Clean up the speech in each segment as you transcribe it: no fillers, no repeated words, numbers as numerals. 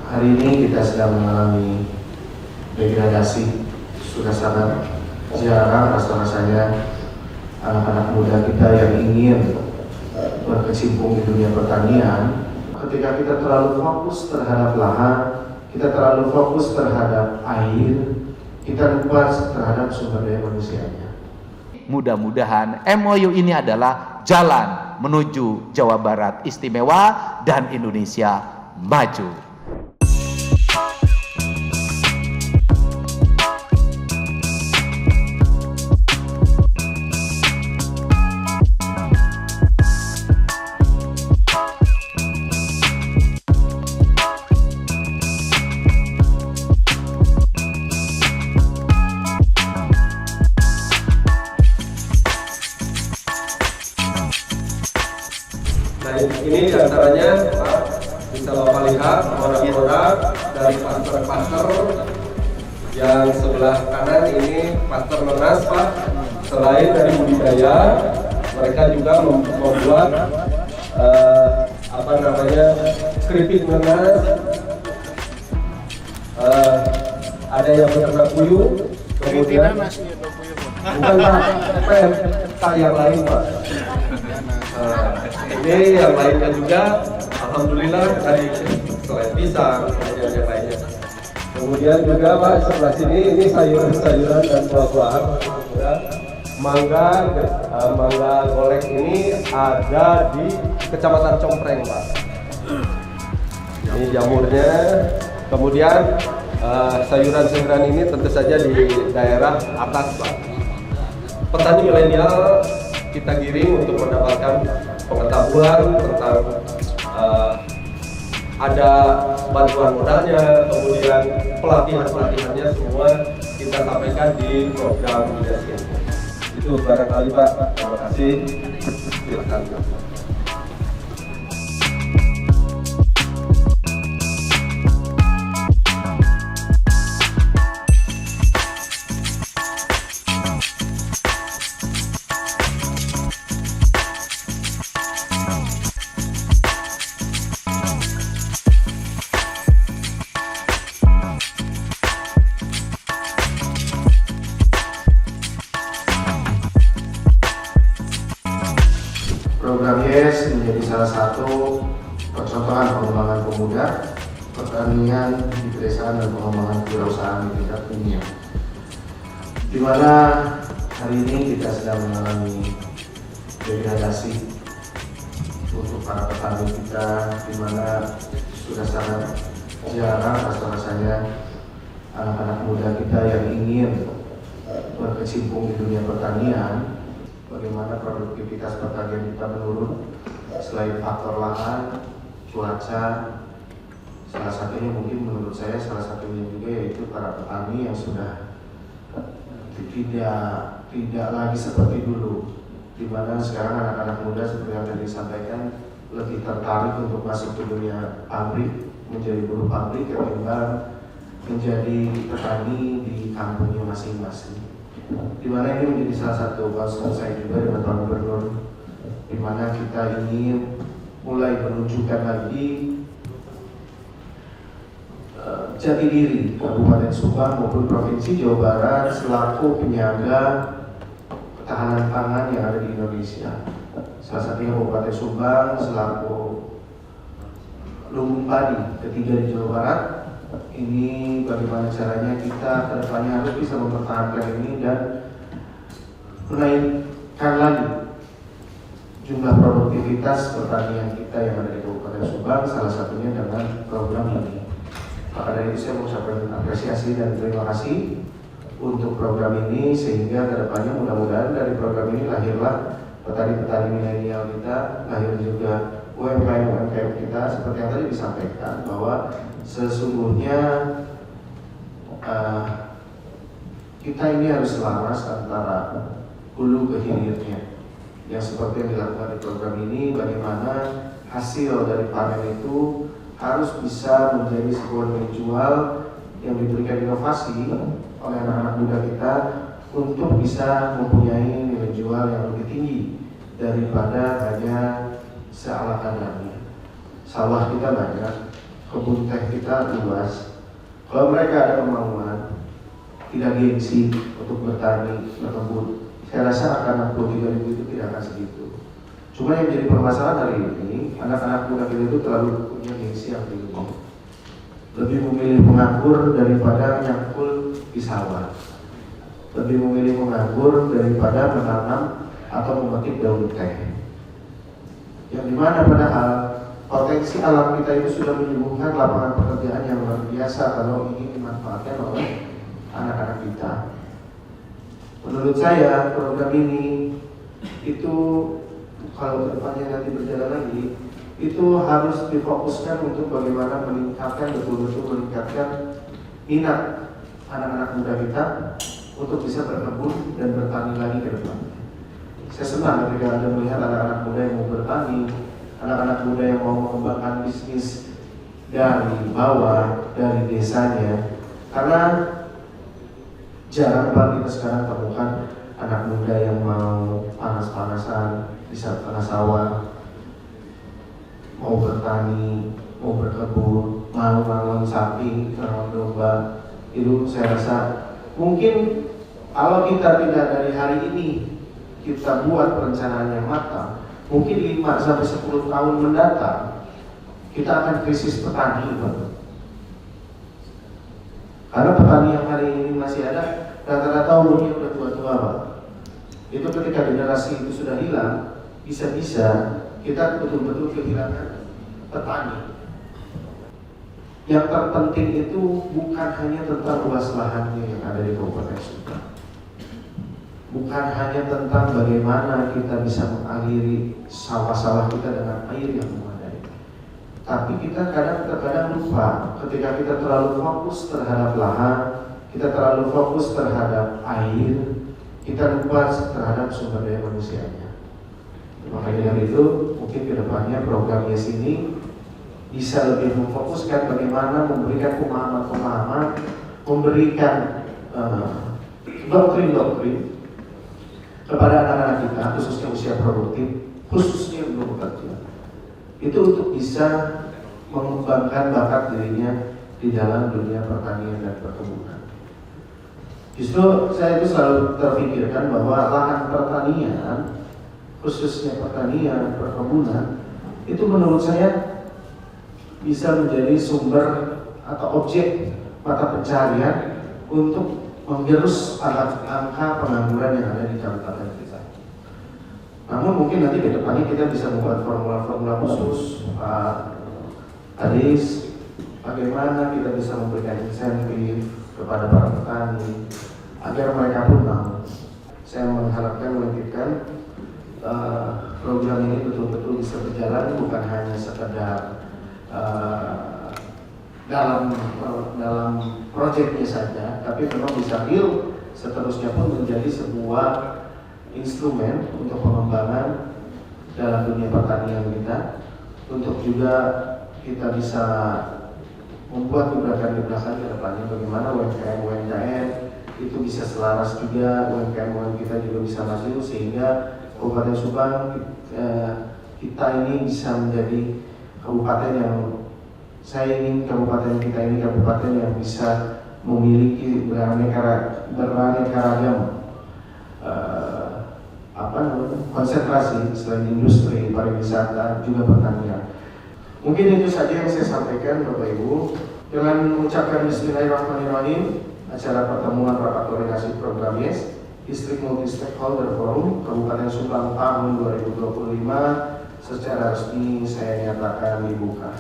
Hari ini kita sedang mengalami degradasi. Sudah sangat jarang rasanya anak-anak muda kita yang ingin berkecimpung di dunia pertanian. Ketika kita terlalu fokus terhadap lahan, kita terlalu fokus terhadap air, kita lupa terhadap sumber daya manusianya. Mudah-mudahan MOU ini adalah jalan menuju Jawa Barat istimewa dan Indonesia maju. Nah, ini diantaranya Pak, bisa Bapak lihat produk-produk dari pastor yang sebelah kanan ini pastor nanas Pak. Selain dari budidaya, mereka juga membuat keripik nanas, ada yang beternak puyuh, kemudian bukan Pak, yang lain Pak. Ini yang lainnya juga, alhamdulillah tadi selain pisang, kemudian yang lainnya. Kemudian juga Pak sebelah sini ini sayuran-sayuran dan buah-buahan. Mangga golek ini ada di Kecamatan Compreng Pak. Ini jamurnya. Kemudian sayuran-sayuran ini tentu saja di daerah atas Pak. Petani milenial kita giring untuk mendapatkan pengetahuan tentang ada bantuan modalnya, kemudian pelatihannya semua kita sampaikan di program ini. Itu barangkali Pak, terima kasih. Silakan. Program YES menjadi salah satu percontohan pengembangan pemuda, pertanian di pedesaan dan pengembangan kewirausahaan di tingkat dunia. Di mana hari ini kita sedang mengalami degradasi untuk para petani kita, di mana sudah sangat jarang rasanya anak-anak muda kita yang ingin berkecimpung di dunia pertanian. Bagaimana produktivitas pertanian kita menurun selain faktor lahan, cuaca, salah satunya mungkin menurut saya salah satunya juga yaitu para petani yang sudah tidak lagi seperti dulu, di mana sekarang anak-anak muda seperti yang tadi disampaikan lebih tertarik untuk masuk ke dunia pabrik, menjadi buruh pabrik ketimbang menjadi petani di kampungnya masing-masing. Di mana ini menjadi salah satu concern saya juga dengan Pak Gubernur, di mana kita ingin mulai menunjukkan lagi jati diri Kabupaten Subang maupun Provinsi Jawa Barat selaku penyangga ketahanan pangan yang ada di Indonesia. Salah satunya Kabupaten Subang selaku lumbung padi ketiga di Jawa Barat. Ini bagaimana caranya kita kedepannya harus bisa mempertahankan ini dan menaikkan lagi jumlah produktivitas pertanian kita yang ada di Kabupaten Subang, salah satunya dengan program ini. Maka dari itu saya mengucapkan apresiasi dan terima kasih untuk program ini, sehingga kedepannya mudah-mudahan dari program ini lahirlah petani-petani milenial kita, lahir juga UMKM kita seperti yang tadi disampaikan bahwa sesungguhnya kita ini harus selaras antara hulu ke hilirnya, yang seperti yang dilakukan di program ini, bagaimana hasil dari panen itu harus bisa menjadi sebuah nilai jual yang diberikan inovasi oleh anak-anak muda kita untuk bisa mempunyai nilai jual yang lebih tinggi daripada hanya seala kadarnya. Sawah kita banyak, kebun teh kita luas. Kalau mereka ada kemauan, tidak gengsi untuk bertani, berkebun, saya rasa akan 63.000 itu tidak akan segitu. Cuma yang jadi permasalahan hari ini, anak-anak muda kita itu terlalu punya gengsi yang tinggi. Lebih memilih menganggur daripada nyangkul di sawah. Lebih memilih menganggur daripada menanam atau memetik daun teh. Yang dimana padahal potensi alam kita itu sudah menyuguhkan lapangan pekerjaan yang luar biasa kalau ingin dimanfaatkan oleh anak-anak kita. Menurut saya program ini itu kalau kedepannya nanti berjalan lagi, itu harus difokuskan untuk bagaimana betul-betul meningkatkan minat anak-anak muda kita untuk bisa berkebun dan bertani lagi ke depan. Saya senang ketika Anda melihat anak-anak muda yang mau bertani, anak-anak muda yang mau mengembangkan bisnis dari bawah, dari desanya. Karena jarang banget kita sekarang temukan anak muda yang mau panas-panasan di tengah sawah, mau bertani, mau berkebun, mau nanam sapi, nanam domba. Itu saya rasa mungkin kalau kita tidak dari hari ini kita buat perencanaan yang matang, mungkin 5-10 tahun mendatang kita akan krisis petani, Pak. Karena petani yang hari ini masih ada rata-rata umurnya udah tua-tua, Pak. Itu ketika generasi itu sudah hilang, bisa-bisa kita betul-betul kehilangan petani. Yang terpenting itu bukan hanya tentang luas lahannya yang ada di Kabupaten Subang, bukan hanya tentang bagaimana kita bisa mengairi sawah-sawah kita dengan air yang memadai, tapi kita kadang-kadang lupa ketika kita terlalu fokus terhadap lahan, kita terlalu fokus terhadap air, kita lupa terhadap sumber daya manusianya. Makanya dari itu mungkin kedepannya program YES ini bisa lebih memfokuskan bagaimana memberikan pemahaman-pemahaman, memberikan doktrin-doktrin kepada anak-anak kita, khususnya usia produktif, khususnya yang belum bekerja. Itu untuk bisa mengembangkan bakat dirinya di dalam dunia pertanian dan perkebunan. Justru saya itu selalu terpikirkan bahwa lahan pertanian, khususnya pertanian, perkebunan, itu menurut saya bisa menjadi sumber atau objek mata pencarian untuk menggerus angka pengangguran yang ada di kabupaten kita. Namun mungkin nanti ke depannya kita bisa membuat formula-formula khusus, Pak Adis, bagaimana kita bisa memberikan insentif kepada para petani agar mereka pun mau. Saya mengharapkan menitipkan program ini betul-betul bisa berjalan, bukan hanya sekedar dalam proyeknya saja, tapi memang bisa real seterusnya pun menjadi sebuah instrumen untuk pengembangan dalam dunia pertanian kita, untuk juga kita bisa membuat gebrakan-gebrakan ke depannya bagaimana UMKM itu bisa selaras juga, UMKM kita juga bisa maju sehingga Kabupaten Subang kita ini bisa menjadi kabupaten yang saya ingin kabupaten kita ini kabupaten yang bisa memiliki beraneka ragam konsentrasi selain industri, pariwisata, juga pertanian. Mungkin itu saja yang saya sampaikan, Bapak Ibu. Dengan mengucapkan Bismillahirrahmanirrahim, acara pertemuan rapat koordinasi program YES Distrik Multi Stakeholder Forum Kabupaten Subang tahun 2025 secara resmi saya nyatakan dibuka.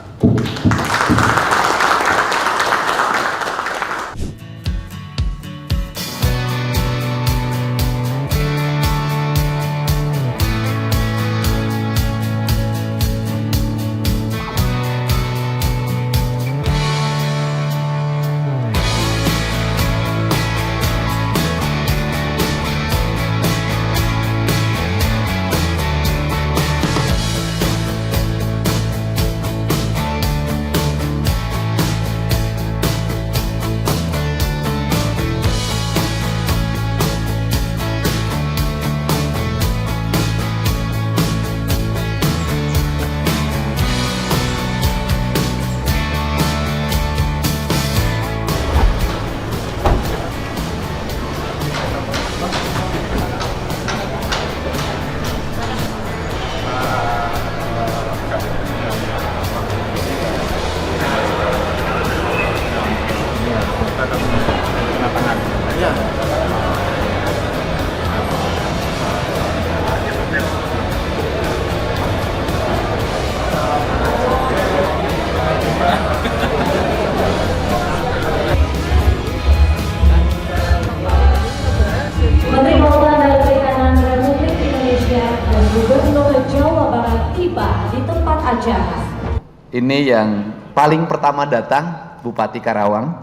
Ini yang paling pertama datang, Bupati Karawang.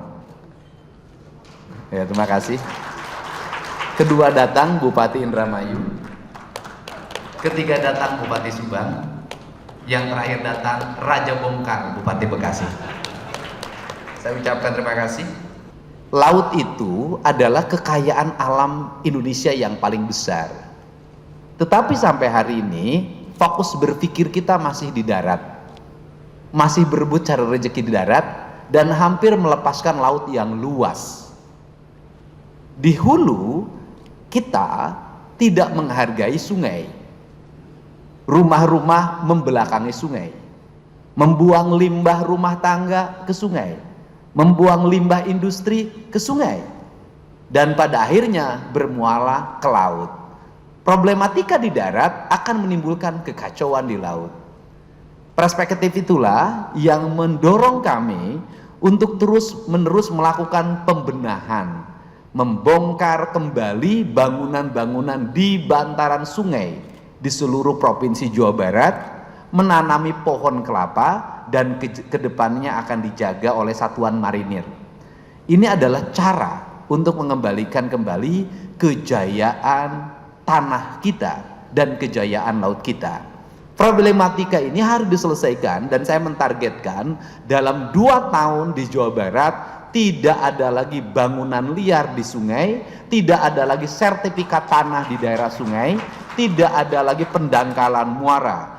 Ya, terima kasih. Kedua datang Bupati Indramayu. Ketiga datang Bupati Subang. Yang terakhir datang Raja Bongkar, Bupati Bekasi. Saya ucapkan terima kasih. Laut itu adalah kekayaan alam Indonesia yang paling besar. Tetapi sampai hari ini fokus berpikir kita masih di darat, masih berebut cari rezeki di darat, dan hampir melepaskan laut yang luas. Di hulu kita tidak menghargai sungai. Rumah-rumah membelakangi sungai, membuang limbah rumah tangga ke sungai, membuang limbah industri ke sungai, dan pada akhirnya bermuara ke laut. Problematika di darat akan menimbulkan kekacauan di laut. Perspektif itulah yang mendorong kami untuk terus-menerus melakukan pembenahan, membongkar kembali bangunan-bangunan di bantaran sungai di seluruh provinsi Jawa Barat, menanami pohon kelapa, dan kedepannya akan dijaga oleh satuan marinir. Ini adalah cara untuk mengembalikan kembali kejayaan tanah kita dan kejayaan laut kita. Problematika ini harus diselesaikan, dan saya mentargetkan dalam 2 tahun di Jawa Barat tidak ada lagi bangunan liar di sungai, tidak ada lagi sertifikat tanah di daerah sungai, tidak ada lagi pendangkalan muara.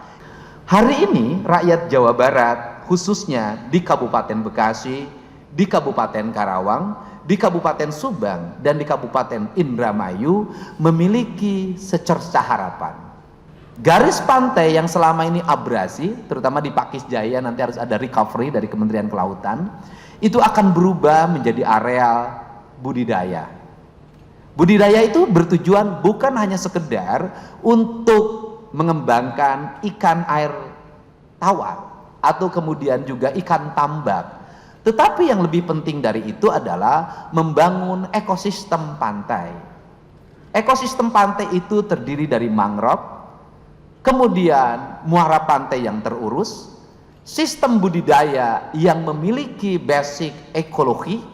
Hari ini rakyat Jawa Barat, khususnya di Kabupaten Bekasi, di Kabupaten Karawang, di Kabupaten Subang, dan di Kabupaten Indramayu memiliki secercah harapan. Garis pantai yang selama ini abrasi, terutama di Pakis Jaya, nanti harus ada recovery dari Kementerian Kelautan, itu akan berubah menjadi areal budidaya. Budidaya itu bertujuan bukan hanya sekedar untuk mengembangkan ikan air tawar atau kemudian juga ikan tambak, tetapi yang lebih penting dari itu adalah membangun ekosistem pantai. Ekosistem pantai itu terdiri dari mangrove, kemudian muara pantai yang terurus, sistem budidaya yang memiliki basic ekologi,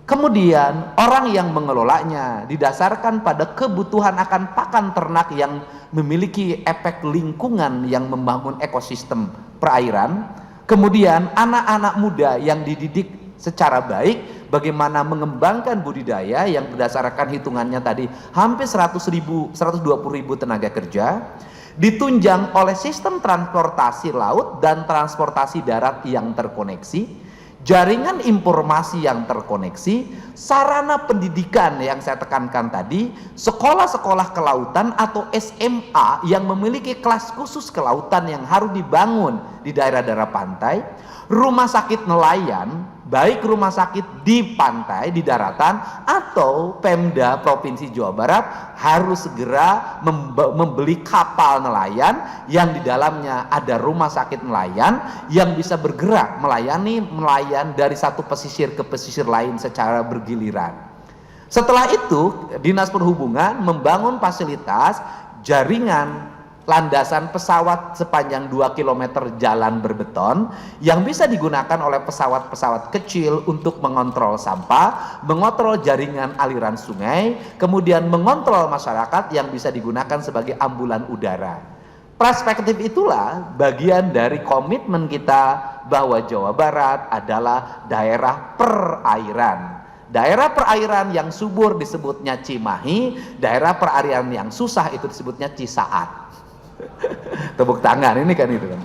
kemudian orang yang mengelolanya didasarkan pada kebutuhan akan pakan ternak yang memiliki efek lingkungan yang membangun ekosistem perairan, kemudian anak-anak muda yang dididik secara baik bagaimana mengembangkan budidaya yang berdasarkan hitungannya tadi hampir 120.000 tenaga kerja, ditunjang oleh sistem transportasi laut dan transportasi darat yang terkoneksi, jaringan informasi yang terkoneksi, sarana pendidikan yang saya tekankan tadi, sekolah-sekolah kelautan atau SMA yang memiliki kelas khusus kelautan yang harus dibangun di daerah-daerah pantai, rumah sakit nelayan, baik rumah sakit di pantai, di daratan, atau Pemda Provinsi Jawa Barat harus segera membeli kapal nelayan yang di dalamnya ada rumah sakit nelayan yang bisa bergerak melayani nelayan dari satu pesisir ke pesisir lain secara bergiliran. Setelah itu, Dinas Perhubungan membangun fasilitas jaringan landasan pesawat sepanjang 2 km jalan berbeton yang bisa digunakan oleh pesawat-pesawat kecil untuk mengontrol sampah, mengontrol jaringan aliran sungai, kemudian mengontrol masyarakat yang bisa digunakan sebagai ambulan udara. Perspektif itulah bagian dari komitmen kita bahwa Jawa Barat adalah daerah perairan. Daerah perairan yang subur disebutnya Cimahi, daerah perairan yang susah itu disebutnya Cisaat. Tepuk tangan, ini kan itu kan.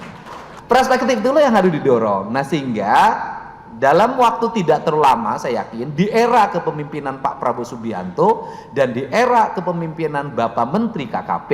Perspektif itulah yang harus didorong. Nah, sehingga dalam waktu tidak terlalu lama, saya yakin di era kepemimpinan Pak Prabowo Subianto dan di era kepemimpinan Bapak Menteri KKP,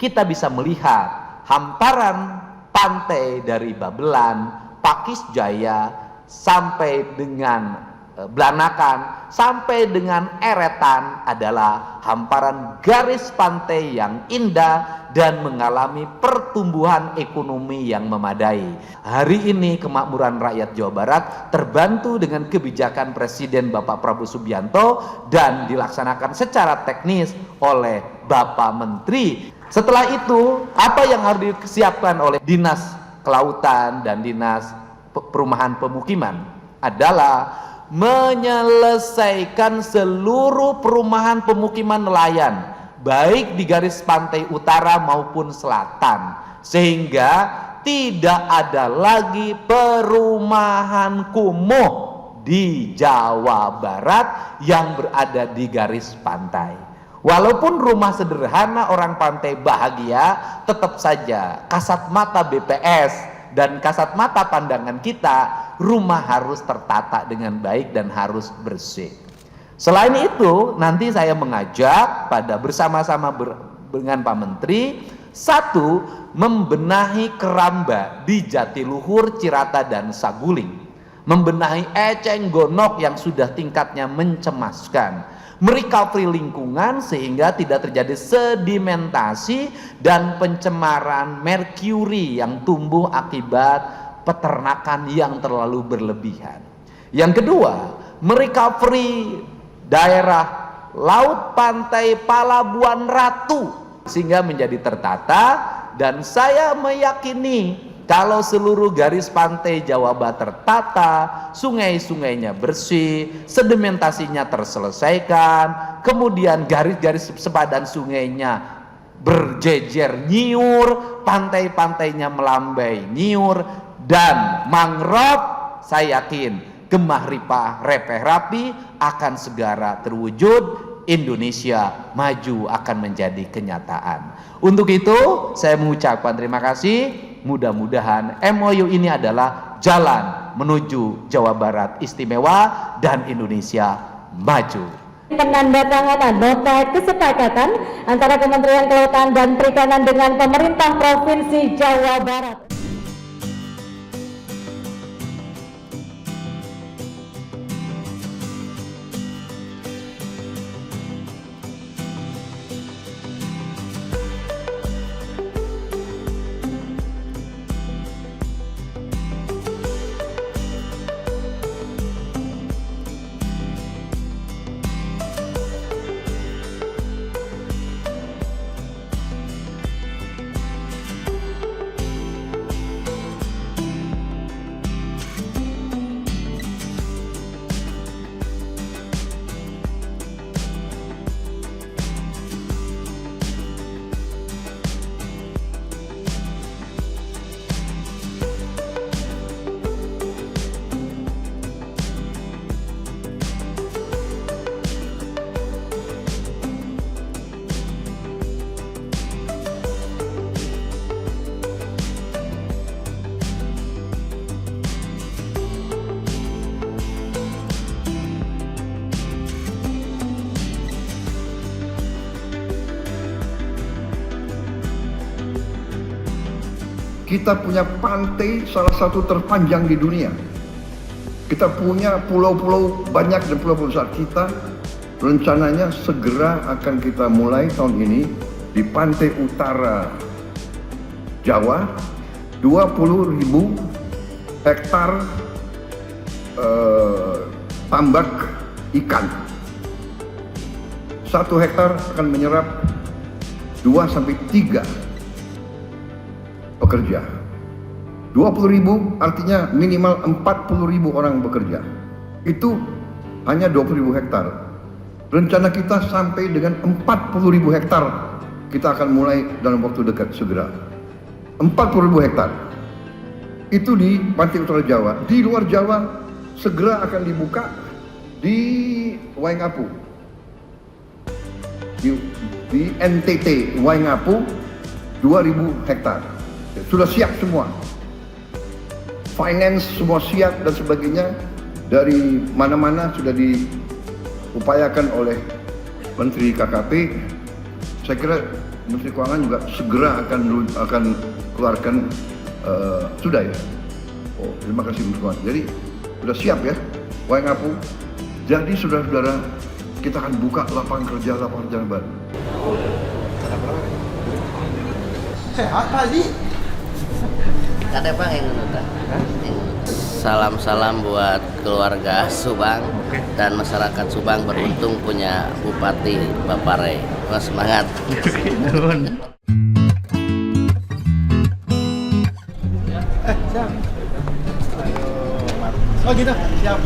kita bisa melihat hamparan pantai dari Babelan, Pakis Jaya sampai dengan Blanakan sampai dengan Eretan adalah hamparan garis pantai yang indah dan mengalami pertumbuhan ekonomi yang memadai. Hari ini kemakmuran rakyat Jawa Barat terbantu dengan kebijakan Presiden Bapak Prabowo Subianto dan dilaksanakan secara teknis oleh Bapak Menteri. Setelah itu, apa yang harus disiapkan oleh Dinas Kelautan dan Dinas Perumahan Pemukiman adalah menyelesaikan seluruh perumahan pemukiman nelayan, baik di garis pantai utara maupun selatan, sehingga tidak ada lagi perumahan kumuh di Jawa Barat yang berada di garis pantai. Walaupun rumah sederhana orang pantai bahagia, tetap saja kasat mata BPS dan kasat mata pandangan kita, rumah harus tertata dengan baik dan harus bersih. Selain itu, nanti saya mengajak pada bersama-sama dengan Pak Menteri, satu, membenahi keramba di Jatiluhur, Cirata, dan Saguling, membenahi eceng gondok yang sudah tingkatnya mencemaskan, merecovery lingkungan sehingga tidak terjadi sedimentasi dan pencemaran merkuri yang tumbuh akibat peternakan yang terlalu berlebihan. Yang kedua, merecovery daerah laut pantai Palabuhan Ratu sehingga menjadi tertata, dan saya meyakini kalau seluruh garis pantai Jawa Barat tertata, sungai-sungainya bersih, sedimentasinya terselesaikan, kemudian garis-garis sepadan sungainya berjejer nyiur, pantai-pantainya melambai nyiur, dan mangrove, saya yakin Gemah Ripah Repeh Rapi akan segera terwujud. Indonesia maju akan menjadi kenyataan. Untuk itu saya mengucapkan terima kasih. Mudah-mudahan MOU ini adalah jalan menuju Jawa Barat istimewa dan Indonesia maju. Penandatanganan nota kesepakatan antara Kementerian Kelautan dan Perikanan dengan pemerintah Provinsi Jawa Barat. Kita punya pantai salah satu terpanjang di dunia. Kita punya pulau-pulau banyak dan pulau-pulau besar. Kita rencananya segera akan kita mulai tahun ini di pantai utara Jawa, 20.000 hektar tambak ikan. 1 hektar akan menyerap 2 sampai 3 pekerja. 20.000 artinya minimal 40.000 orang bekerja. Itu hanya 20.000 hektar. Rencana kita sampai dengan 40.000 hektar. Kita akan mulai dalam waktu dekat segera. 40.000 hektar. Itu di pantai utara Jawa. Di luar Jawa segera akan dibuka di Waingapu. Di NTT Waingapu 2.000 hektar. Sudah siap semua, finance semua siap dan sebagainya, dari mana-mana sudah diupayakan oleh Menteri KKP. Saya kira Menteri Keuangan juga segera akan keluarkan sudah ya. Oh, terima kasih Menteri Keuangan. Jadi sudah siap ya Waingapu. Jadi saudara-saudara, kita akan buka lapangan kerja baru. Sehat Pak Haji. Kata Bang yang nonton. Salam-salam buat keluarga Subang dan masyarakat Subang, beruntung punya Bupati Bapak Rey. Semangat. Oh gitu, siap.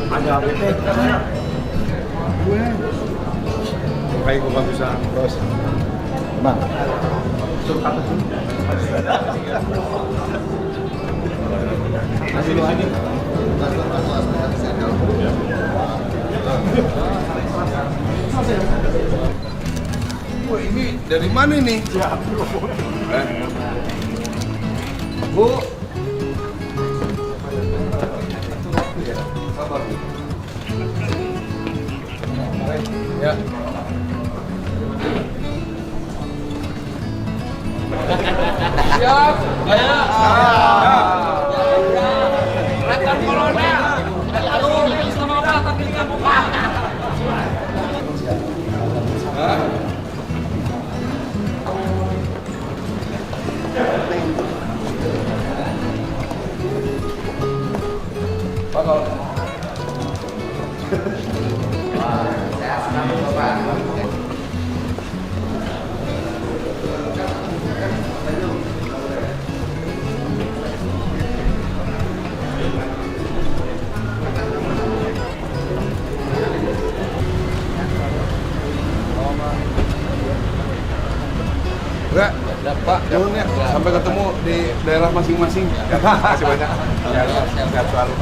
Ada BP gue kayak gue bagusan terus bang suruh kata masih di sini wah ini dari mana nih? Bu ya. Siap. Ya. Rekan kolonel. Lalu sama apa tapi enggak buka. Enggak, Pak, nuhun ya. Sampai ketemu di daerah masing-masing. Terima kasih banyak. Sehat selalu.